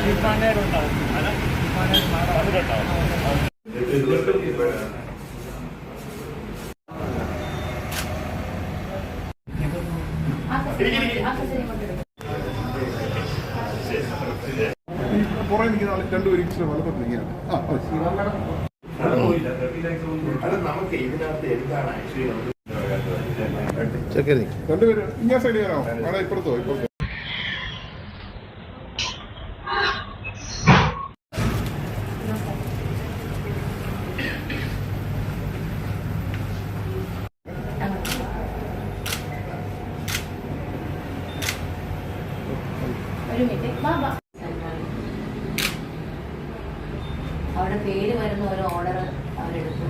പുറകെ നിൽക്കുന്ന ആൾ രണ്ടുപേരും ഇച്ചിരി വലപ്പത്തിരിക്കുകയാണ്. നമുക്ക് ഇതിനകത്ത് എന്താണ് രണ്ടുപേരും ഇങ്ങനെ സൈഡ് ചെയ്യാനാണോ? അവിടെ ഇപ്പുറത്തോ? അവിടെ പേര് വരുന്ന ഒരു ഓർഡർ അവരെടുത്തു.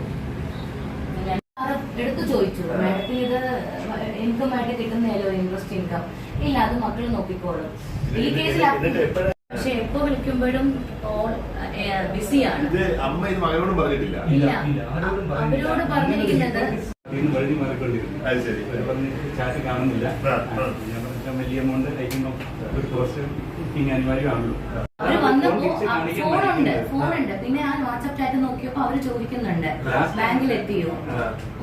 എടുത്തു ചോദിച്ചു, മാഡത്തിന് ഇത് ഇൻകം ആയിട്ട് കിട്ടുന്നല്ലോ, ഇൻട്രസ്റ്റ് ഇൻകം ഇല്ല, അത് മക്കൾ നോക്കിക്കോളും. ഈ കേസിൽ പക്ഷെ എപ്പോ വിളിക്കുമ്പോഴും ബിസിയാണ്. അമ്മ ഇത് മകനോടും പറഞ്ഞിട്ടില്ല. ഇല്ല, അവരോട് പറഞ്ഞിരിക്കുന്നത് ചാറ്റ് കാണുന്നില്ല, വലിയ എമൗണ്ട് അയക്കുമ്പോൾ ഒരു കോസ്റ്റ് അനിവാര്യമാണല്ലോ. അവര് വന്നപ്പോ ഫോണുണ്ട്, പിന്നെ ആ വാട്സ്ആപ്പ് ചാറ്റ് നോക്കിയപ്പോ അവര് ചോദിക്കുന്നുണ്ട് ബാങ്കിൽ എത്തിയോ,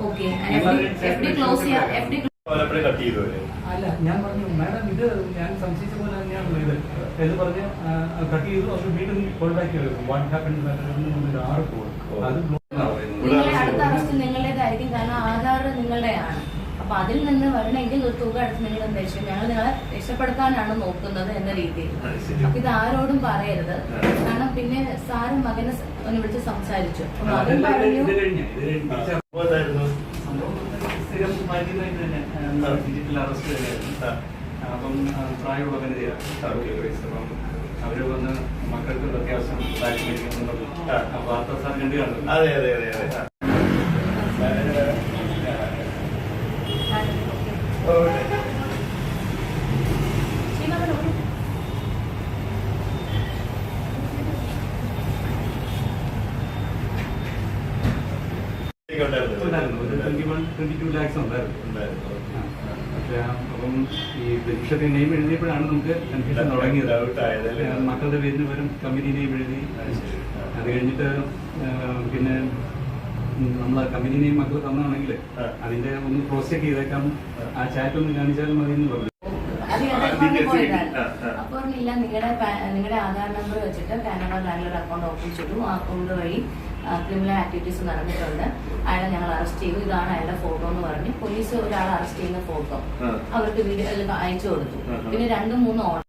ഓക്കെ FD ക്ലോസ് ചെയ്യാം, FD അല്ല ഞാൻ പറഞ്ഞു മാഡം ഇത് ഞാൻ സംശയിച്ച പോലെ തന്നെയാണല്ലോ ഇത് പറഞ്ഞ് കട്ട് ചെയ്തു. അവർ വീണ്ടും കോൾ ബാക്ക് ചെയ്തു. വാട്ട് ഹാപ്പൻ ആറ് കോൾ അത് നിങ്ങളുടെ അടുത്ത അറസ്റ്റ് നിങ്ങളുടേതായിരിക്കും, കാരണം ആധാർ നിങ്ങളുടെയാണ്. അപ്പൊ അതിൽ നിന്ന് വരണമെങ്കിൽ ഒരു തുക അടുത്ത് നിങ്ങൾ ഉദ്ദേശിക്കും, ഞങ്ങൾ നിങ്ങളെ രക്ഷപ്പെടുത്താനാണ് നോക്കുന്നത് എന്ന രീതിയിൽ. അപ്പൊ ഇത് ആരോടും പറയരുത്, കാരണം പിന്നെ സാറും മകനെ ഒന്ന് വിളിച്ച് സംസാരിച്ചു. മകൻ പറഞ്ഞു സ്ഥിരം മാറ്റുന്നതായിട്ട് തന്നെ ഡിജിറ്റൽ അറസ്റ്റ് തന്നെയായിരുന്നു. അപ്പം പ്രായമുള്ള വനിതയാണ്. അപ്പം അവര് വന്ന് മക്കൾക്ക് അത്യാവശ്യം താല്പര്യം മേടിക്കുന്നു. വാർത്ത സാർ കണ്ടു കാണുന്നു. അതെ ഒരു 22 lakhs ഉണ്ടായിരുന്നു. അപ്പം ഈ ബെനിഫിഷ്യറി നെയിം എഴുതിയപ്പോഴാണ് നമുക്ക് കൺഫ്യൂഷൻ തുടങ്ങിയത്. മക്കളുടെ പേരിന് പകരം കമ്പനി നെയിം എഴുതി. അത് കഴിഞ്ഞിട്ട് പിന്നെ നമ്മളെ കമ്പനി നെയിം മക്കൾ തന്നാണെങ്കിൽ അതിന്റെ ഒന്ന് ക്രോസ് ചെക്ക് ചെയ്തേക്കാം, ആ ചാറ്റ് ഒന്ന് കാണിച്ചാലും മതി എന്ന് പറഞ്ഞു. അപ്പൊ ഇല്ല, നിങ്ങളുടെ ആധാർ നമ്പർ വെച്ചിട്ട് കാനഡ ബാങ്കിലൊരു അക്കൗണ്ട് ഓപ്പൺ ചെയ്തു. ആ അക്കൗണ്ട് വഴി ക്രിമിനൽ ആക്ടിവിറ്റീസ് നടന്നിട്ടുണ്ട്, അയാളെ ഞങ്ങൾ അറസ്റ്റ് ചെയ്തു, ഇതാണ് അയാളുടെ ഫോട്ടോ എന്ന് പറഞ്ഞ് പോലീസ് ഒരാളെ അറസ്റ്റ് ചെയ്യുന്ന ഫോട്ടോ അവർക്ക് വീഡിയോ അയച്ചു കൊടുത്തു. പിന്നെ 2-3